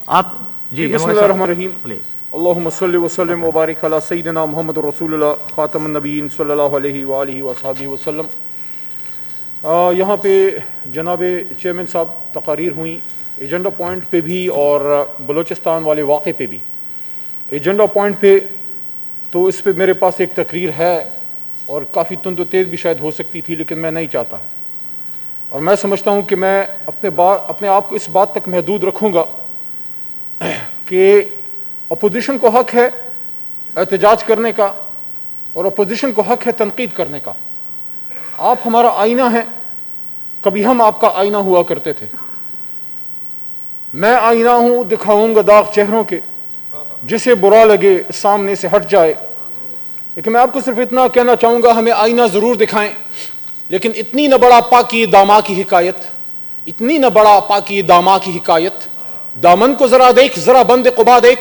आप जी बिस्मिल्लाहिर्रहमानिर्रहीम प्लीज। अल्लाहुम्मा सल्लि व सल्लिम व बारिक अला सय्यिदिना मुहम्मद रसूलुल्लाह खातमुन नबीय्यीन सल्लल्लाहु अलैहि व आलिहि व अस्हाबिहि वसल्लम। यहाँ पे जनाब चेयरमैन साहब तकारीर हुई एजेंडा पॉइंट पे भी और बलूचिस्तान वाले वाक़े पे भी। एजेंडा पॉइंट पे तो इस पे मेरे पास एक तकरीर है और काफ़ी तुंद तेज़ भी शायद हो सकती थी, लेकिन मैं नहीं चाहता और मैं समझता हूँ कि मैं अपने आप को इस बात तक महदूद रखूँगा कि अपोजिशन को हक है एहतजाज करने का और अपोजिशन को हक है तनकीद करने का। आप हमारा आईना हैं, कभी हम आपका आईना हुआ करते थे। मैं आईना हूं, दिखाऊंगा दाग चेहरों के, जिसे बुरा लगे सामने से हट जाए। लेकिन मैं आपको सिर्फ इतना कहना चाहूंगा, हमें आईना जरूर दिखाएं, लेकिन इतनी न बड़ा पाकी दामा की हिकायत, इतनी न बड़ा पाकी दामा की हिकायत, दामन को जरा देख, जरा बंद कुबा देख।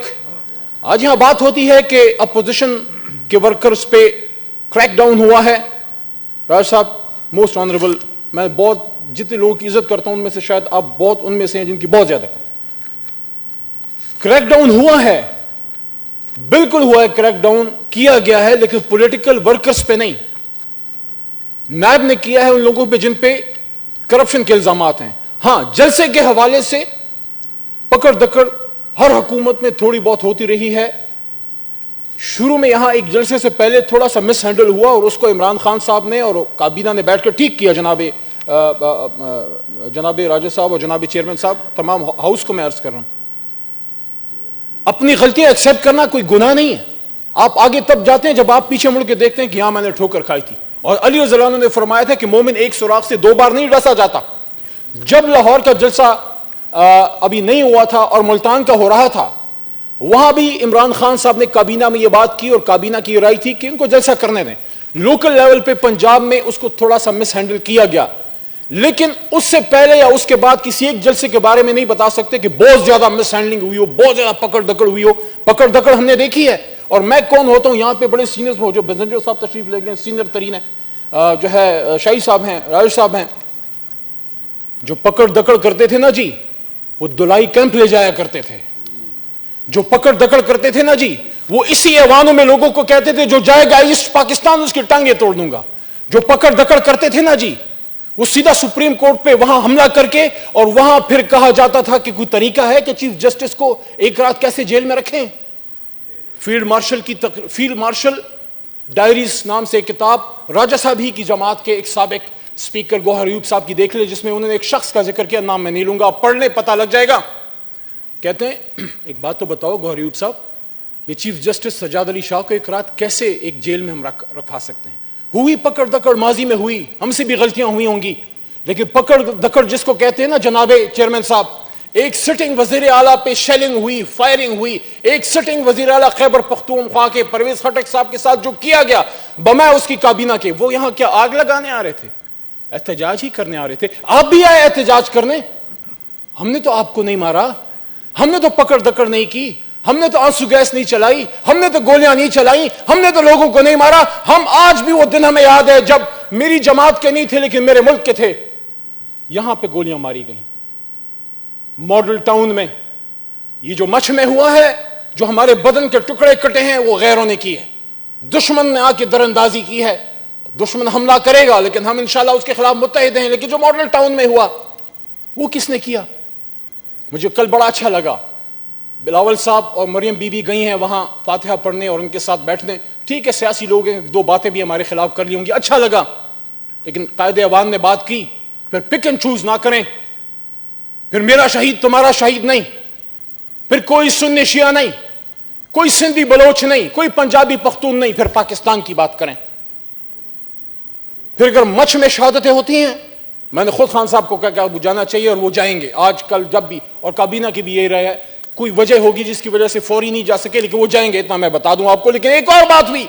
आज यहां बात होती है कि अपोजिशन के वर्कर्स पे क्रैकडाउन हुआ है। राज साहब मोस्ट ऑनरेबल, मैं बहुत जितने लोगों की इज्जत करता हूं उनमें से शायद आप बहुत उनमें से हैं जिनकी बहुत ज्यादा। क्रैकडाउन हुआ है, बिल्कुल हुआ है, क्रैकडाउन किया गया है, लेकिन पॉलिटिकल वर्कर्स पे नहीं। नायब ने किया है उन लोगों पे जिन पे करप्शन के इल्जामात हैं। हां, जलसे के हवाले से पकड़ दकड़ हर हुकूमत में थोड़ी बहुत होती रही है। शुरू में यहां एक जलसे से पहले थोड़ा सा मिस हैंडल हुआ और उसको इमरान खान साहब ने और काबीना ने बैठकर ठीक किया। जनाबे राजा साहब और जनाबे चेयरमैन साहब, तमाम हाउस को मैं अर्ज कर रहा हूं, अपनी गलतियां एक्सेप्ट करना कोई गुनाह नहीं है। आप आगे तब जाते हैं जब आप पीछे मुड़ के देखते हैं कि यहां मैंने ठोकर खाई थी। और अली रज़ी अल्लाह ने फरमाया था कि मोमिन एक सुराख से 2 बार नहीं डसा जाता। जब लाहौर का जलसा अभी नहीं हुआ था और मुल्तान का हो रहा था, वहां भी इमरान खान साहब ने काबीना में यह बात की और काबीना की राय थी कि इनको जलसा करने दें। लोकल लेवल पे पंजाब में उसको थोड़ा सा मिस हैंडल किया गया, लेकिन उससे पहले या उसके बाद किसी एक जलसे के बारे में नहीं बता सकते कि बहुत ज्यादा मिस हैंडलिंग हुई हो, बहुत ज्यादा पकड़ दकड़ हुई हो। पकड़ दकड़ हमने देखी है। और मैं कौन होता हूं, यहां पे बड़े सीनियर्स हो, जो बेजंजो साहब तशरीफ ले गए, सीनियर तरीन है, जो है शाही साहब हैं, राज साहब हैं, जो पकड़ दकड़ करते थे ना जी, वो दुलाई कैंप ले जाया करते थे। जो पकड़ दकड़ करते थे ना जी, वो इसी ऐवानों में लोगों को कहते थे जो जाएगा ईस्ट पाकिस्तान उसकी टांगे तोड़ दूंगा। जो पकड़ दकड़ करते थे ना जी, वो सीधा सुप्रीम कोर्ट पे वहां हमला करके और वहां फिर कहा जाता था कि कोई तरीका है कि चीफ जस्टिस को एक रात कैसे जेल में रखें। फील्ड मार्शल डायरीज नाम से एक किताब राजा साहब ही की जमात के एक साबिक स्पीकर गौहर अयूब साहब की देख ले, जिसमें उन्होंने एक शख्स का जिक्र किया, नाम मैं नहीं लूंगा, आप पढ़ने पता लग जाएगा। कहते हैं एक बात तो बताओ गौहर अयूब साहब, ये चीफ जस्टिस सज्जाद अली शाह को एक रात कैसे एक जेल में हम रखा सकते हैं? हुई पकड़ दकड़, माजी में हुई, हमसे भी गलतियां हुई होंगी, लेकिन पकड़ दकड़ जिसको कहते हैं ना जनाबे चेयरमैन साहब, एक सिटिंग वजीर आला पे शेलिंग हुई, फायरिंग हुई। एक सिटिंग वजीर आला खैबर पख्तूनख्वा के परवेज खटक साहब के साथ जो किया गया बमाए उसकी काबीना के, वो यहां क्या आग लगाने आ रहे थे? एहतजाज ही करने आ रहे थे। आप भी आए एहतजाज करने, हमने तो आपको नहीं मारा, हमने तो पकड़ दकड़ नहीं की, हमने तो आंसू गैस नहीं चलाई, हमने तो गोलियां नहीं चलाई, हमने तो लोगों को नहीं मारा। हम आज भी वो दिन हमें याद है जब मेरी जमात के नहीं थे लेकिन मेरे मुल्क के थे, यहां पे गोलियां मारी गई मॉडल टाउन में। ये जो मछ में हुआ है, जो हमारे बदन के टुकड़े कटे हैं, वो गैरों ने की है। दुश्मन ने आके दरअंदाजी की है। दुश्मन हमला करेगा लेकिन हम इंशाल्लाह उसके खिलाफ मुत्तहिद हैं। लेकिन जो मॉडल टाउन में हुआ वो किसने किया? मुझे कल बड़ा अच्छा लगा, बिलावल साहब और मरियम बीबी गई हैं वहां फातिहा पढ़ने और उनके साथ बैठने। ठीक है, सियासी लोग हैं, 2 बातें भी हमारे खिलाफ कर ली होंगी, अच्छा लगा, लेकिन कायदे अवान ने बात की, फिर पिक एंड चूज ना करें। फिर मेरा शहीद तुम्हारा शहीद नहीं, फिर कोई सुन्नी शिया नहीं, कोई सिंधी बलोच नहीं, कोई पंजाबी पख्तून नहीं, फिर पाकिस्तान की बात करें। फिर अगर मछ में शहादतें होती हैं, मैंने खुद खान साहब को कहा कि आप जाना चाहिए और वो जाएंगे आज कल जब भी, और काबीना की भी यही राय है। कोई वजह होगी जिसकी वजह से फौरी नहीं जा सके, लेकिन वो जाएंगे, इतना मैं बता दूं आपको। लेकिन एक और बात हुई,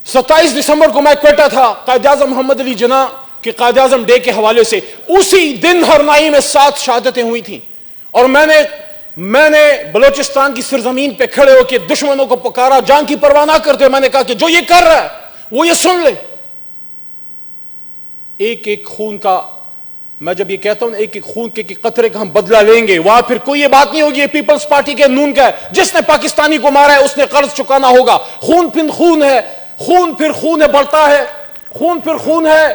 27 दिसंबर को मैं क्वेटा था, कायद-ए-आज़म मोहम्मद अली जिन्ना के कायद-ए-आज़म डे के हवाले से। उसी दिन हरनाई में 7 शहादतें हुई थी और मैंने बलोचिस्तान की सरजमीन पे खड़े होकर दुश्मनों को पुकारा, जान की परवाह ना करते हुए मैंने कहा कि जो ये कर रहा है वो ये सुन ले, एक एक खून का मैं जब ये कहता हूं एक एक खून के कतरे का हम बदला लेंगे, वहां फिर कोई ये बात नहीं होगी ये पीपल्स पार्टी के नून का है, जिसने पाकिस्तानी को मारा है उसने कर्ज चुकाना होगा। खून फिर खून है, खून फिर खून है बढ़ता है, खून फिर खून है,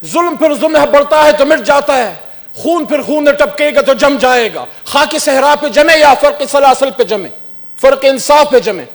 जुल्म फिर जुल्म है बढ़ता है तो मिट जाता है, खून फिर खून है टपकेगा तो जम जाएगा। खाके सहरा पे जमे या फर्क सलासल पे जमे, फर्क इंसाफ पे जमे,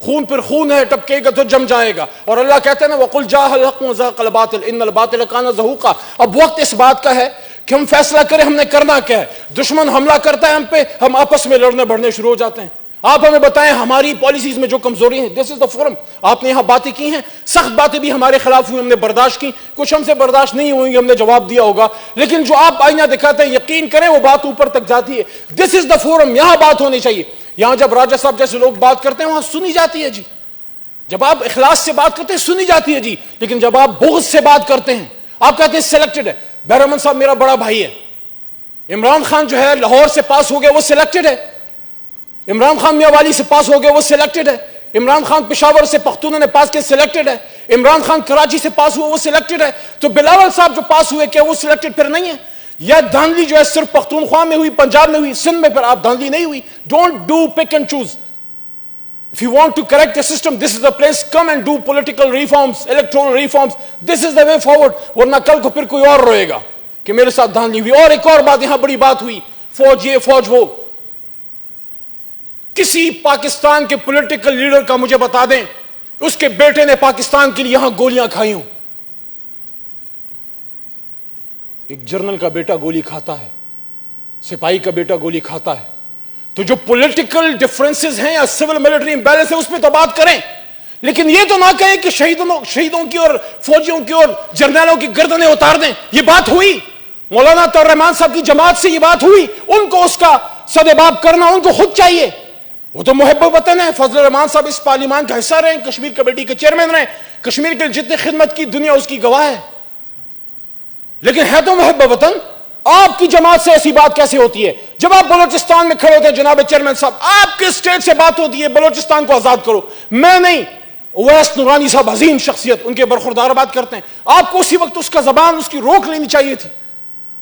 खून फिर खून है टपकेगा तो जम जाएगा। और अल्लाह कहते हैं ना वकुल जाहल हक व ज़ाक़ल बातिल इन्नल बातिल काना ज़हूक़ा। अब वक्त इस बात का है कि हम फैसला करें हमने करना क्या है। दुश्मन हमला करता है हम पे, हम आपस में लड़ने बढ़ने शुरू हो जाते हैं। आप हमें बताएं हमारी पॉलिसीज में जो कमजोरी है। This is the forum. आपने यहां बातें की हैं, सख्त बातें भी हमारे खिलाफ हुई, हमने बर्दाश्त की, कुछ हमसे बर्दाश्त नहीं हुई, हमने जवाब दिया होगा। लेकिन जो आप आईना दिखाते हैं यकीन करें वो बात ऊपर तक जाती है। दिस इज द फोरम, यहां बात होनी चाहिए। यहां जब राजा साहब जैसे लोग बात करते हैं वहां सुनी जाती है जी। जब आप इखलास से बात करते हैं सुनी जाती है जी। लेकिन जब आप बुग़्ज़ से बात करते हैं, आप कहते हैं सिलेक्टेड है। बैरमन साहब मेरा बड़ा भाई है। इमरान खान जो है लाहौर से पास हो गया वो सिलेक्टेड है। इमरान खान मियांवाली से पास हो गया वो सिलेक्टेड है। इमरान खान पेशावर से पख्तूनों ने पास किया सिलेक्टेड है। इमरान खान कराची से पास हुआ वो सिलेक्टेड है। तो बिलावल साहब जो पास हुए क्या वो सिलेक्टेड फिर नहीं है? या धांधली जो है सिर्फ पख्तूनख्वा में हुई, पंजाब में हुई, सिंध में फिर आप धांधली नहीं हुई? Don't do pick and choose. If you want to correct the system, this is the place. Come and do political reforms, electoral reforms. This is the way forward. वरना कल को फिर कोई और रोएगा कि मेरे साथ धांधली हुई। और एक और बात, यहां बड़ी बात हुई, फौज ये फौज वो। किसी पाकिस्तान के पॉलिटिकल लीडर का मुझे बता दें उसके बेटे ने पाकिस्तान के लिए यहां गोलियां खाई हों। एक जनरल का बेटा गोली खाता है, सिपाही का बेटा गोली खाता है। तो जो पॉलिटिकल डिफरेंसेस हैं या सिविल मिलिट्री इंबैलेंस है उसमें तो बात करें, लेकिन ये तो ना कहें कि शहीदों की और फौजियों की और जर्नलों की गर्दनें उतार दें। ये बात हुई मौलाना तौर रहमान साहब की जमात से, ये बात हुई। उनको उसका सदेबाब करना उनको खुद चाहिए। वो तो मुहब्ब वतन है। फजल रहमान साहब इस पार्लियामान का हिस्सा रहे, कश्मीर कमेटी के चेयरमैन रहे, कश्मीर के जितनी खिदमत की दुनिया उसकी गवाह है। लेकिन है तो मुहब्ब वतन। आपकी जमात से ऐसी बात कैसे होती है? जब आप बलोचिस्तान में खड़े होते हैं जनाब चेयरमैन साहब, आपके स्टेट से बात होती है बलोचिस्तान को आजाद करो, मैं नहीं, ओवैस नूरानी साहब अजीम शख्सियत, उनके बरखुरदार बात करते हैं। आपको उसी वक्त उसका जबान उसकी रोक लेनी चाहिए थी।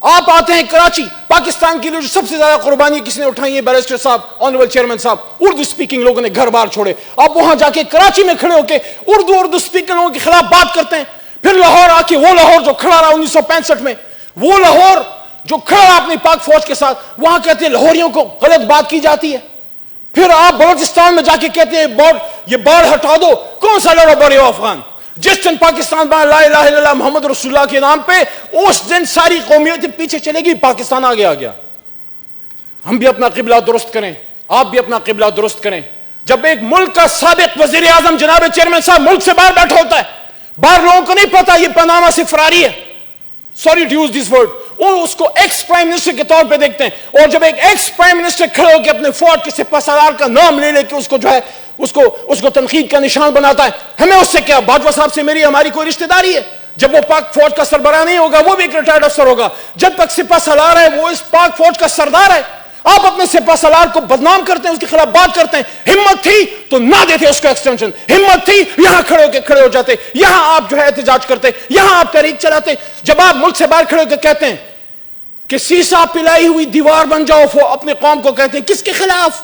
आप आते हैं कराची, पाकिस्तान के लिए जो सबसे ज्यादा कुर्बानी किसने उठाई है? बैरिस्टर साहब, ऑनरेबल चेयरमैन साहब। उर्दू स्पीकिंग लोगों ने घर बार छोड़े, आप वहां जाके कराची में खड़े होकर उर्दू स्पीकिंग लोगों के खिलाफ बात करते हैं। फिर लाहौर आके वो लाहौर जो खड़ा रहा 1965 में, वो लाहौर जो खड़ा अपनी पाक फौज के साथ, वहां कहते हैं लाहौरियों को गलत बात की जाती है। फिर आप बलोचिस्तान में जाके कहते हैं ये बाढ़ हटा दो। कौन सा लड़ा बड़े अफगान? जिस दिन पाकिस्तान बना ला इलाहा इल्लल्लाह मोहम्मद रसूलुल्लाह के नाम पे, उस दिन सारी कौमियतें पीछे चलेगी, पाकिस्तान आगे आ गया। हम भी अपना किबला दुरुस्त करें, आप भी अपना किबला दुरुस्त करें। जब एक मुल्क का साबिक वजीर आजम जनाब चेयरमैन साहब मुल्क से बाहर बैठा होता है, बाहर लोगों को नहीं पता ये पनामा से फरारी है, sorry to use this word, वो उसको एक्स प्राइम मिनिस्टर के तौर पे देखते हैं। और जब एक एक्स प्राइम मिनिस्टर खड़े होकर अपने फौज के सिपहसालार का नाम ले लेके उसको जो है उसको तनकीद का निशान बनाता है, हमें उससे क्या? बाजवा साहब से हमारी कोई रिश्तेदारी है? जब वो पाक फौज का सरबराह नहीं होगा, वो भी एक रिटायर्ड अफसर होगा। जब तक सिपहसालार है वो इस पाक फौज का सरदार है। आप अपने सिपहसालार को बदनाम करते हैं, उसके खिलाफ बात करते हैं। हिम्मत थी तो ना देते उसको एक्सटेंशन, हिम्मत थी यहां खड़े हो जाते, यहां आप जो है एहतजाज करते, यहां आप तहरीक चलाते। जब आप मुल्क से बाहर खड़े होकर कहते हैं कि सीसा पिलाई हुई दीवार बन जाओ, अपने कौम को कहते हैं किसके खिलाफ?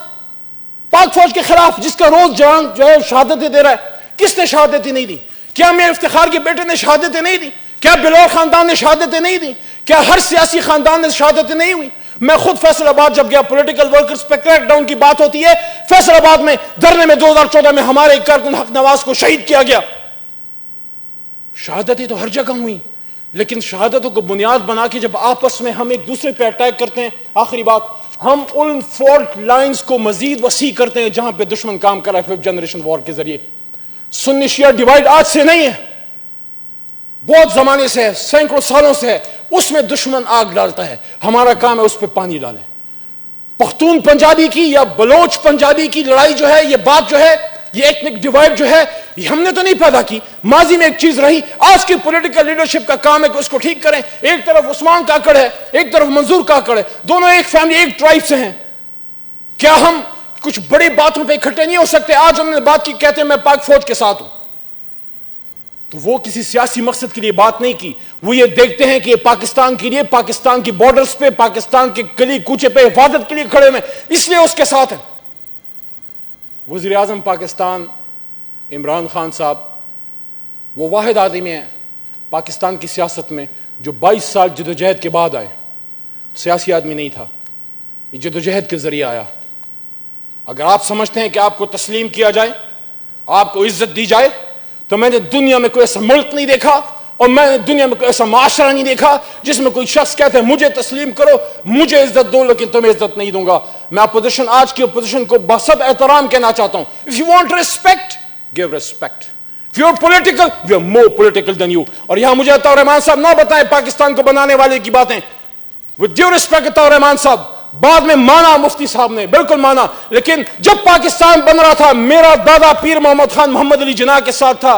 पाक फौज के खिलाफ, जिसका रोज जवान जो है शहादतें दे रहा है। किसने शहादतें नहीं दी? क्या मेरे इफ्तिखार के बेटे ने शहादतें नहीं दी? क्या बिलौर खानदान ने शहादतें नहीं दी? क्या हर सियासी खानदान ने शहादतें नहीं हुई? मैं खुद फैसलाबाद जब गया, पॉलिटिकल वर्कर्स पे क्रैकडाउन की बात होती है, फैसलाबाद में धरने में 2014 में हमारे एक कारकुन हक नवाज को शहीद किया गया। शहादतें तो हर जगह हुई, लेकिन शहादतों को बुनियाद बना के जब आपस में हम एक दूसरे पे अटैक करते हैं, आखिरी बात, हम उन फॉल्ट लाइंस को मजीद वसी करते हैं जहां पे दुश्मन काम कर रहा है फिफ्थ जनरेशन वॉर के जरिए। सुन्नी शिया डिवाइड आज से नहीं है, बहुत जमाने से है, सैकड़ों सालों से है। उसमें दुश्मन आग डालता है, हमारा काम है उस पर पानी डालें। पख्तून पंजाबी की या बलोच पंजाबी की लड़ाई जो है, ये बात जो है, ये एथनिक डिवाइड जो है, ये हमने तो नहीं पैदा की, माजी में एक चीज रही। आज की पॉलिटिकल लीडरशिप का काम है कि उसको ठीक करें। एक तरफ उस्मान काकड़ है, एक तरफ मंजूर काकड़ है, दोनों एक फैमिली एक ट्राइब से हैं। क्या हम कुछ बड़ी बातों पे इकट्ठे नहीं हो सकते? आज हमने बात की, कहते हैं मैं पाक फौज के साथ हूं। तो वो किसी सियासी मकसद के लिए बात नहीं की, वो ये देखते हैं कि ये पाकिस्तान के लिए, पाकिस्तान की बॉर्डर्स पे, पाकिस्तान के गली कूचे पे हिफाजत के लिए खड़े हैं, इसलिए उसके साथ हैं। वज़ीर आज़म पाकिस्तान इमरान खान साहब वो वाहिद आदमी है पाकिस्तान की सियासत में जो 22 साल जदोजहद के बाद आए। सियासी आदमी नहीं था, ये जदोजहद के जरिए आया। अगर आप समझते हैं कि आपको तस्लीम किया जाए, आपको इज्जत दी जाए, तो मैंने दुनिया में कोई ऐसा मुल्क नहीं देखा और मैंने दुनिया में कोई ऐसा माशरा नहीं देखा जिसमें कोई शख्स कहते हैं मुझे तस्लीम करो, मुझे इज्जत दो, लेकिन तुम्हें इज्जत नहीं दूंगा। मैं अपोजिशन, आज की अपोजिशन को बसब एहतराम कहना चाहता हूं, if you want respect, give respect. If you are political, we are more political than you. और यहां मुझे अता रहमान साहब ना बताएं पाकिस्तान को बनाने वाले की बातें। विद ड्यू रिस्पेक्ट अता रहमान साहब, बाद में माना मुफ्ती साहब ने, बिल्कुल माना, लेकिन जब पाकिस्तान बन रहा था मेरा दादा पीर मोहम्मद खान मोहम्मद अली जिन्ना के साथ था।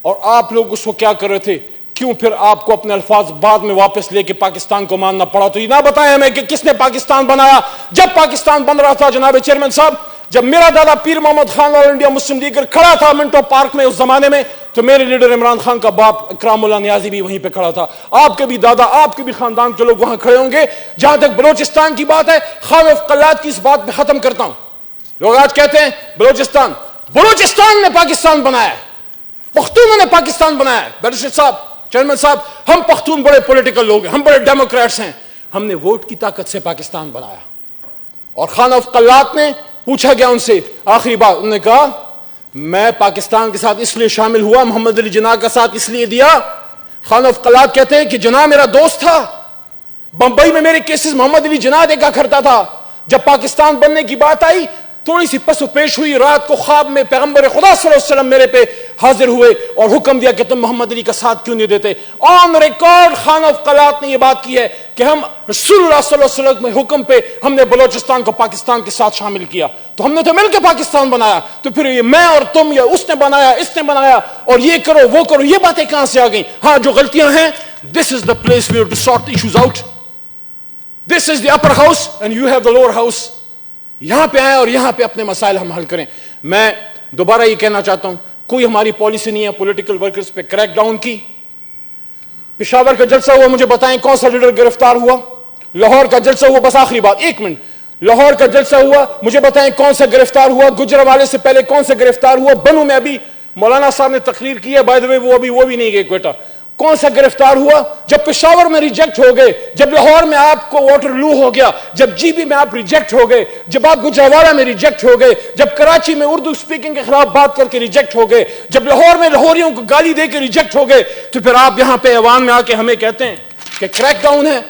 और आप लोग उसको क्या कर रहे थे? क्यों फिर आपको अपने अल्फाज बाद में वापस लेके पाकिस्तान को मानना पड़ा? तो ये ना बताएं हमें कि किसने पाकिस्तान बनाया। जब पाकिस्तान बन रहा था जनाब चेयरमैन साहब, जब मेरा दादा Pir Mohammad Khan All India Muslim League खड़ा था मिंटो पार्क में उस जमाने में, तो मेरे लीडर इमरान खान का बाप इकरामुल्लाह नियाजी भी वहीं पे खड़ा था। आपके भी दादा, आपके भी खानदान के लोग वहां खड़े होंगे। जहां तक बलोचिस्तान की बात है, खान ऑफ कल्लात की इस बात में खत्म करता हूं। लोग आज कहते हैं बलोचिस्तान, बलोचिस्तान ने पाकिस्तान बनाया, पख्तूनों ने पाकिस्तान बनाया। बैरिस्टर साहब, चेयरमैन साहब, हम पख्तून बड़े पॉलिटिकल लोग हैं, हम बड़े डेमोक्रेट्स हैं, हमने वोट की ताकत से पाकिस्तान बनाया। और खान ऑफ कल्लात ने पूछा गया उनसे आखिरी बात, उन्होंने कहा मैं पाकिस्तान के साथ इसलिए शामिल हुआ, मोहम्मद अली जिन्ना का साथ इसलिए दिया। खान ऑफ कल्लात कहते हैं कि जिन्ना मेरा दोस्त था, बंबई में मेरे केसेस मोहम्मद अली जिन्ना देखा करता था। जब पाकिस्तान बनने की बात आई, थोड़ी सी पसोपेश हुई, रात को ख्वाब में पैगंबर खुदा सल्लल्लाहु अलैहि वसल्लम मेरे पे हाजिर हुए और हुक्म दिया कि तुम मोहम्मद अली का साथ क्यों नहीं देते। ऑन रिकॉर्ड खान ऑफ कल्लात ने यह बात की है कि हम रसूलुल्लाह सल्लल्लाहु अलैहि वसल्लम के हुक्म पे हमने बलोचिस्तान को पाकिस्तान के साथ शामिल किया। तो हमने तो मिलकर पाकिस्तान बनाया, तो फिर ये मैं और तुम या उसने बनाया, इसने बनाया और ये करो वो करो, ये बातें कहां से आ गई? हाँ, जो गलतियां हैं, this is the place where to sort issues out. This is the upper house and you have the lower house. यहां पे आए और यहां पे अपने मसाइल हम हल करें। मैं दोबारा ये कहना चाहता हूं, कोई हमारी पॉलिसी नहीं है पॉलिटिकल वर्कर्स पे क्रैकडाउन की। पेशावर का जलसा हुआ, मुझे बताएं कौन सा लीडर गिरफ्तार हुआ? लाहौर का जलसा हुआ, बस आखिरी बात, एक मिनट, लाहौर का जलसा हुआ, मुझे बताएं कौन सा गिरफ्तार हुआ? गुजरांवाले से पहले कौन सा गिरफ्तार हुआ? बनू में अभी मौलाना साहब ने तकरीर की है, बाय द वे वो भी नहीं गए क्वेटा। कौन सा गिरफ्तार हुआ? जब पेशावर में रिजेक्ट हो गए, जब लाहौर में आपको वाटरलू हो गया, जब जीबी में आप रिजेक्ट हो गए, जब आप गुजरांवाला में रिजेक्ट हो गए, जब कराची में उर्दू स्पीकिंग के खिलाफ बात करके रिजेक्ट हो गए, जब लाहौर में लाहौरियों को गाली देकर रिजेक्ट हो गए, तो फिर आप यहां पे ऐवान में आके हमें कहते हैं कि क्रैकडाउन है।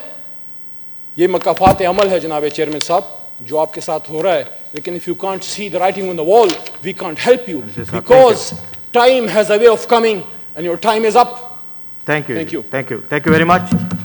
ये मकाफात अमल है जनाब चेयरमैन साहब जो आपके साथ हो रहा है। लेकिन if you can't see the writing on the wall, we can't help you, because time has a way of coming and your time is up. Thank you. Thank you. Thank you. Thank you very much.